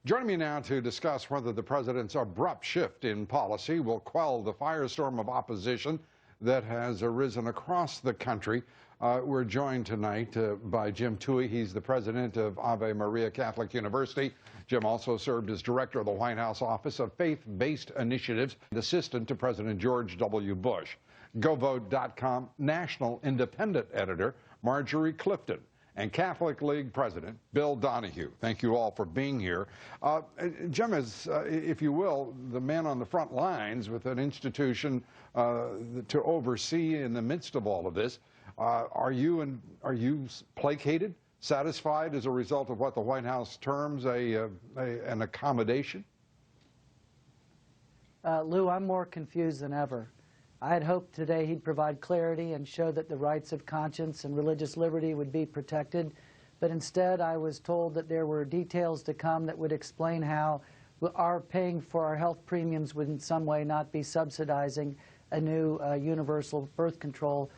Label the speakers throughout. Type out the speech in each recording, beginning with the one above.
Speaker 1: Joining me now to discuss whether the president's abrupt shift in policy will quell the firestorm of opposition that has arisen across the country. We're joined tonight by Jim Towey. He's the president of Ave Maria Catholic University. Jim also served as director of the White House Office of Faith-Based Initiatives and assistant to President George W. Bush. GoVote.com national independent editor Marjorie Clifton and Catholic League President Bill Donohue. Thank you all for being here. Jim is, if you will, the man on the front lines with an institution to oversee in the midst of all of this. Are you placated, satisfied as a result of what the White House terms an accommodation?
Speaker 2: Lou, I'm more confused than ever. I had hoped today he'd provide clarity and show that the rights of conscience and religious liberty would be protected, but instead I was told that there were details to come that would explain how our paying for our health premiums would in some way not be subsidizing a new universal birth control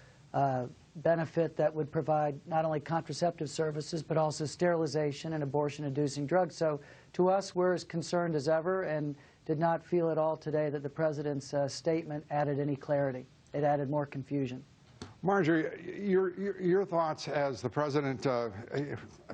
Speaker 2: benefit that would provide not only contraceptive services but also sterilization and abortion-inducing drugs. So to us, we're as concerned as ever and did not feel at all today that the president's statement added any clarity. It added more confusion.
Speaker 1: Marjorie, your thoughts as the president,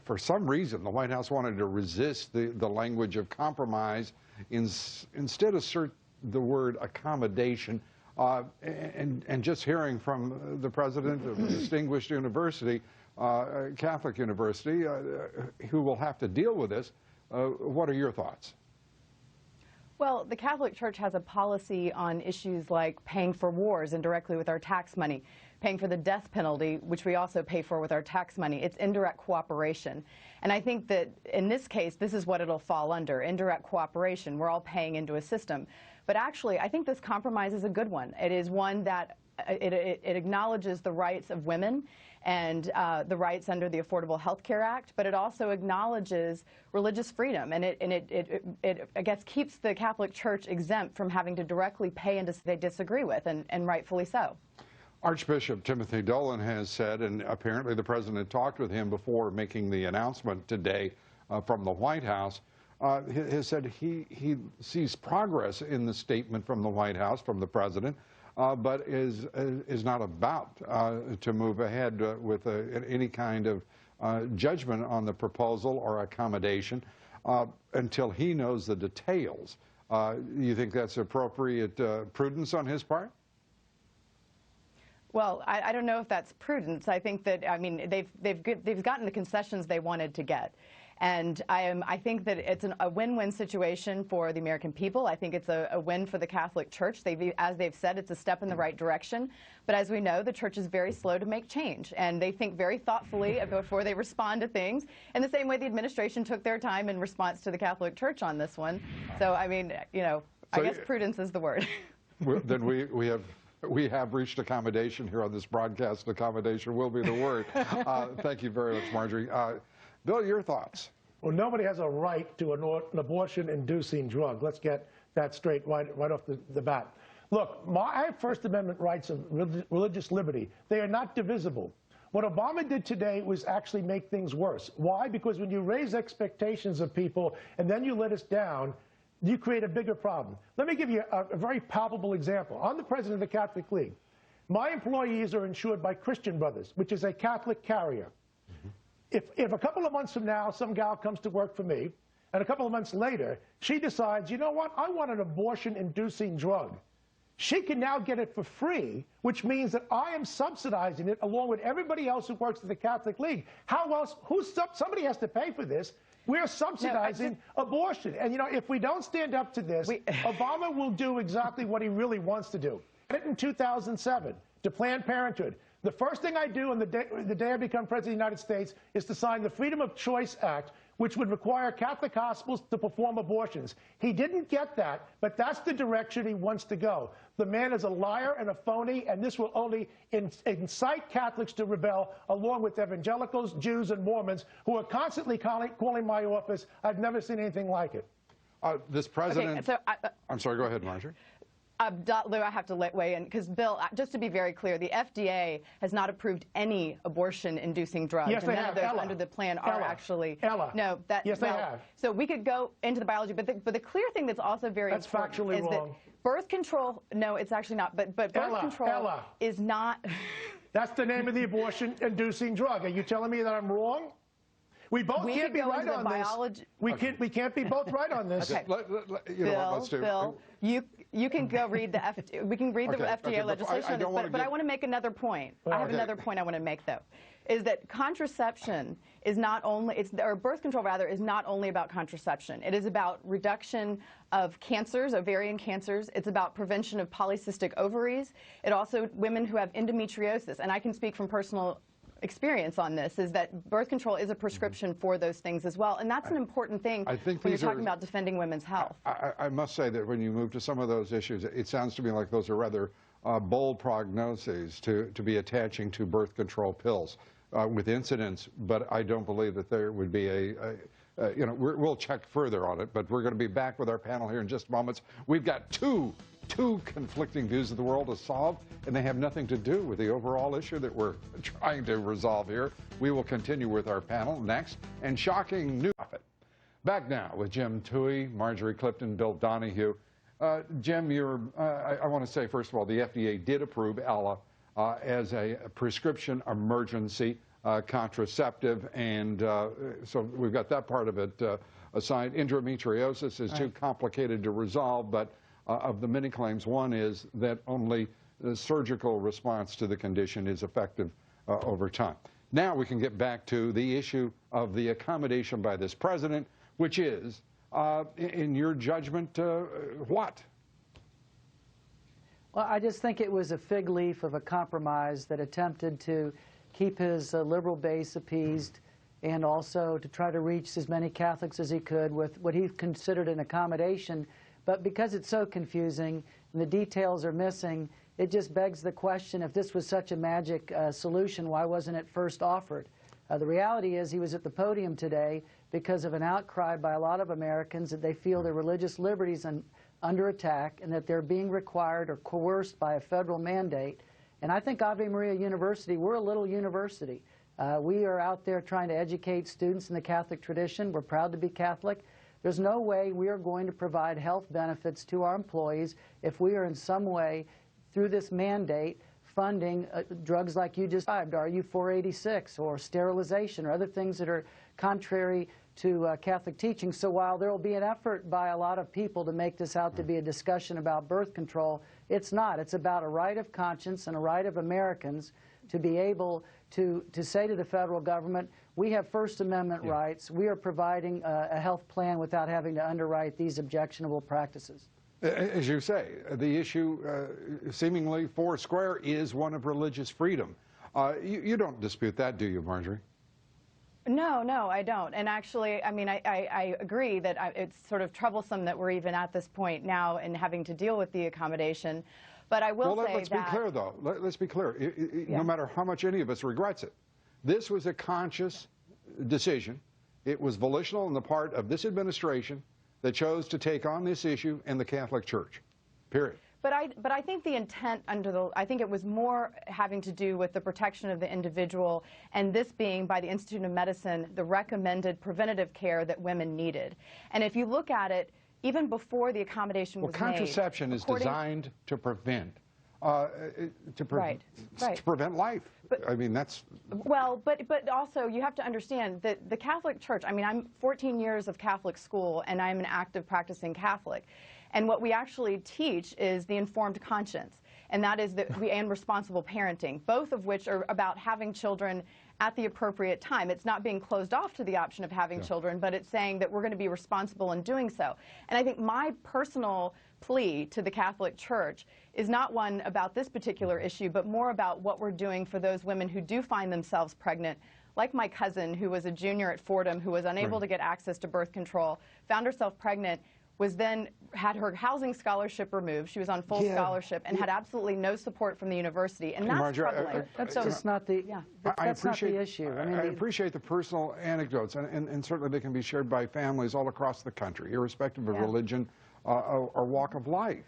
Speaker 1: for some reason the White House wanted to resist the language of compromise, instead assert the word accommodation, and just hearing from the president of a distinguished university, Catholic University, who will have to deal with this, what are your thoughts?
Speaker 3: Well, the Catholic Church has a policy on issues like paying for wars indirectly with our tax money, paying for the death penalty, which we also pay for with our tax money. It's indirect cooperation. And I think that in this case, this is what it'll fall under, indirect cooperation. We're all paying into a system. But actually, I think this compromise is a good one. It is one that it acknowledges the rights of women and the rights under the Affordable Health Care Act, but it also acknowledges religious freedom, and it I guess, keeps the Catholic Church exempt from having to directly pay into they disagree with, and rightfully so.
Speaker 1: Archbishop Timothy Dolan has said, and apparently the president talked with him before making the announcement today from the White House, has said he sees progress in the statement from the White House, from the president, but is not about to move ahead with any kind of judgment on the proposal or accommodation until he knows the details. You think that's appropriate prudence on his part?
Speaker 3: Well, I don't know if that's prudence. I think that, I mean, they've gotten the concessions they wanted to get. And I think that it's a win-win situation for the American people. I think it's a win for the Catholic Church. As they've said, it's a step in the right direction. But as we know, the Church is very slow to make change, and they think very thoughtfully before they respond to things, in the same way the administration took their time in response to the Catholic Church on this one. So, I mean, you know, I guess prudence is the word.
Speaker 1: Then we have reached accommodation here on this broadcast. Accommodation will be the word. Thank you very much, Marjorie. Bill, your thoughts?
Speaker 4: Well, nobody has a right to an abortion-inducing drug. Let's get that straight right off the bat. Look, I have First Amendment rights of religious liberty. They are not divisible. What Obama did today was actually make things worse. Why? Because when you raise expectations of people and then you let us down, you create a bigger problem. Let me give you a very palpable example. I'm the president of the Catholic League. My employees are insured by Christian Brothers, which is a Catholic carrier. If a couple of months from now some gal comes to work for me, and a couple of months later she decides, you know what, I want an abortion-inducing drug, she can now get it for free, which means that I am subsidizing it along with everybody else who works at the Catholic League. How else? Somebody has to pay for this. We're subsidizing abortion. And, you know, if we don't stand up to this, Obama will do exactly what he really wants to do. In 2007, to Planned Parenthood, the first thing I do on the day I become President of the United States is to sign the Freedom of Choice Act, which would require Catholic hospitals to perform abortions. He didn't get that, but that's the direction he wants to go. The man is a liar and a phony, and this will only incite Catholics to rebel, along with evangelicals, Jews, and Mormons, who are constantly calling my office. I've never seen anything like it.
Speaker 1: This president... Okay, so I'm sorry, go ahead, Marjorie.
Speaker 3: Lou, I have to weigh in because, Bill, just to be very clear, the FDA has not approved any abortion-inducing drugs.
Speaker 4: Yes,
Speaker 3: and
Speaker 4: they
Speaker 3: none
Speaker 4: have.
Speaker 3: of those
Speaker 4: Ella.
Speaker 3: under the plan are
Speaker 4: Ella.
Speaker 3: actually.
Speaker 4: Ella.
Speaker 3: No, that.
Speaker 4: Yes,
Speaker 3: well,
Speaker 4: they have.
Speaker 3: So we could go into the biology, but the clear thing that's also very
Speaker 4: That's
Speaker 3: important
Speaker 4: factually
Speaker 3: is
Speaker 4: wrong.
Speaker 3: that birth control. No, it's actually not. But birth control is not.
Speaker 4: That's the name of the abortion-inducing drug. Are you telling me that I'm wrong? We both can't be right on this. We can't be both right on this.
Speaker 3: Okay.
Speaker 1: Let's do.
Speaker 3: Bill, you can go read the we can read the FDA legislation on this, but I want to make another point. I have another point I want to make, though, is that contraception is not only or birth control rather is not only about contraception. It is about reduction of cancers, ovarian cancers. It's about prevention of polycystic ovaries. It also women who have endometriosis, and I can speak from personal experience on this, is that birth control is a prescription for those things as well. And that's an important thing when you're talking about defending women's health.
Speaker 1: I must say that when you move to some of those issues, it sounds to me like those are rather bold prognoses to be attaching to birth control pills with incidents, but I don't believe that there would be we'll check further on it, but we're going to be back with our panel here in just moments. We've got two conflicting views of the world to solve, and they have nothing to do with the overall issue that we're trying to resolve here. We will continue with our panel next, and shocking news. Back now with Jim Towey, Marjorie Clifton, Bill Donohue. Jim, I want to say, first of all, the FDA did approve Ella as a prescription emergency contraceptive, and so we've got that part of it aside. Endometriosis is too complicated to resolve, but of the many claims, one is that only the surgical response to the condition is effective over time. Now we can get back to the issue of the accommodation by this president, which is, in your judgment, what?
Speaker 2: Well, I just think it was a fig leaf of a compromise that attempted to keep his liberal base appeased and also to try to reach as many Catholics as he could with what he considered an accommodation. But because it's so confusing and the details are missing, it just begs the question, if this was such a magic solution, why wasn't it first offered? The reality is he was at the podium today because of an outcry by a lot of Americans that they feel their religious liberties under attack and that they're being required or coerced by a federal mandate. And I think Ave Maria University, we're a little university. We are out there trying to educate students in the Catholic tradition. We're proud to be Catholic. There's no way we are going to provide health benefits to our employees if we are in some way, through this mandate, funding drugs like you just described, RU-486, or sterilization, or other things that are contrary to Catholic teaching. So while there will be an effort by a lot of people to make this out to be a discussion about birth control, it's not. It's about a right of conscience and a right of Americans to be able to say to the federal government, we have First Amendment rights. We are providing a health plan without having to underwrite these objectionable practices.
Speaker 1: As you say, the issue seemingly four square is one of religious freedom. You don't dispute that, do you, Marjorie?
Speaker 3: No, I don't. And actually, I mean, I agree that it's sort of troublesome that we're even at this point now and having to deal with the accommodation. But I will say
Speaker 1: let's be clear, though. Let's be clear. No matter how much any of us regrets it, this was a conscious decision. It was volitional on the part of this administration that chose to take on this issue and the Catholic Church, period.
Speaker 3: But I think the intent I think it was more having to do with the protection of the individual, and this being, by the Institute of Medicine, the recommended preventative care that women needed. And if you look at it, even before the accommodation was made,
Speaker 1: contraception is designed to prevent to prevent life. But, I mean, that's...
Speaker 3: Well, but also you have to understand that the Catholic Church, I mean, I'm 14 years of Catholic school, and I'm an active practicing Catholic. And what we actually teach is the informed conscience, and that is and responsible parenting, both of which are about having children at the appropriate time. It's not being closed off to the option of having children, but it's saying that we're going to be responsible in doing so. And I think my personal plea to the Catholic Church is not one about this particular issue, but more about what we're doing for those women who do find themselves pregnant, like my cousin who was a junior at Fordham who was unable to get access to birth control, found herself pregnant, was then had her housing scholarship removed. She was on full scholarship and had absolutely no support from the university, and that's
Speaker 1: Marjorie,
Speaker 3: troubling.
Speaker 2: That's just not the that's not the issue.
Speaker 1: I appreciate the personal anecdotes, and certainly they can be shared by families all across the country, irrespective of religion or walk of life.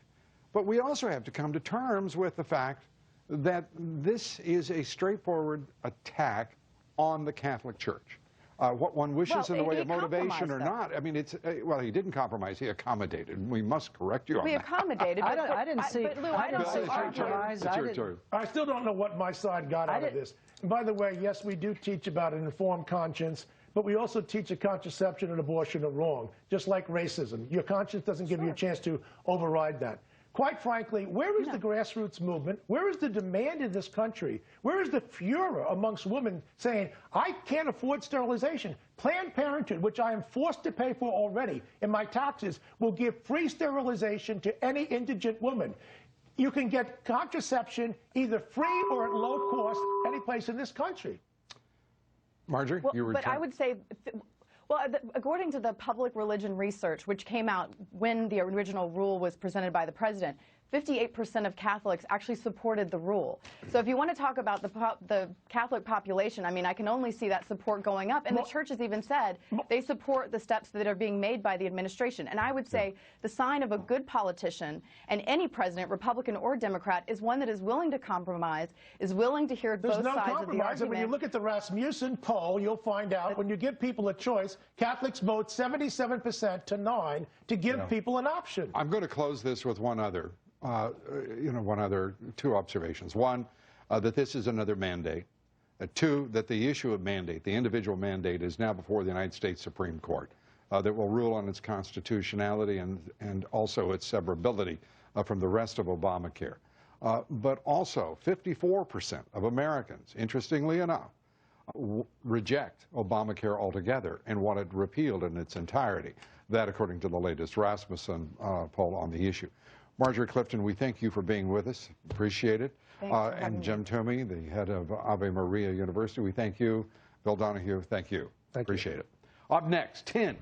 Speaker 1: But we also have to come to terms with the fact that this is a straightforward attack on the Catholic Church. What one wishes in the way of motivation or not, I mean, it's, well, he didn't compromise, he accommodated. We must correct you on that.
Speaker 3: We accommodated.
Speaker 2: I didn't see,
Speaker 3: but Lou,
Speaker 2: I didn't see
Speaker 1: It's your turn.
Speaker 2: compromise.
Speaker 1: It's your turn.
Speaker 4: I still don't know what my side got out of this. And by the way, yes, we do teach about an informed conscience, but we also teach that contraception and abortion are wrong, just like racism. Your conscience doesn't give you a chance to override that. Quite frankly, where is the grassroots movement? Where is the demand in this country? Where is the furor amongst women saying, I can't afford sterilization? Planned Parenthood, which I am forced to pay for already in my taxes, will give free sterilization to any indigent woman. You can get contraception either free or at low cost any place in this country.
Speaker 1: Marjorie,
Speaker 3: well,
Speaker 1: you were
Speaker 3: But I would say... Well, according to the public religion research, which came out when the original rule was presented by the president, 58% of Catholics actually supported the rule. So if you want to talk about the Catholic population, I mean, I can only see that support going up. And the church has even said they support the steps that are being made by the administration. And I would say the sign of a good politician and any president, Republican or Democrat, is one that is willing to compromise, is willing to hear both sides of the argument.
Speaker 4: There's no compromise. And when you look at the Rasmussen poll, you'll find out when you give people a choice, Catholics vote 77% to 9% to give people an option.
Speaker 1: I'm going to close this with one other. Two observations. One, that this is another mandate. Two, that the issue of mandate, the individual mandate, is now before the United States Supreme Court that will rule on its constitutionality and also its severability from the rest of Obamacare. But also, 54% of Americans, interestingly enough, reject Obamacare altogether and want it repealed in its entirety. That, according to the latest Rasmussen poll on the issue. Marjorie Clifton, we thank you for being with us. Appreciate it. And Jim Towey, the head of Ave Maria University, we thank you. Bill Donohue, thank you. Appreciate it. Up next, 10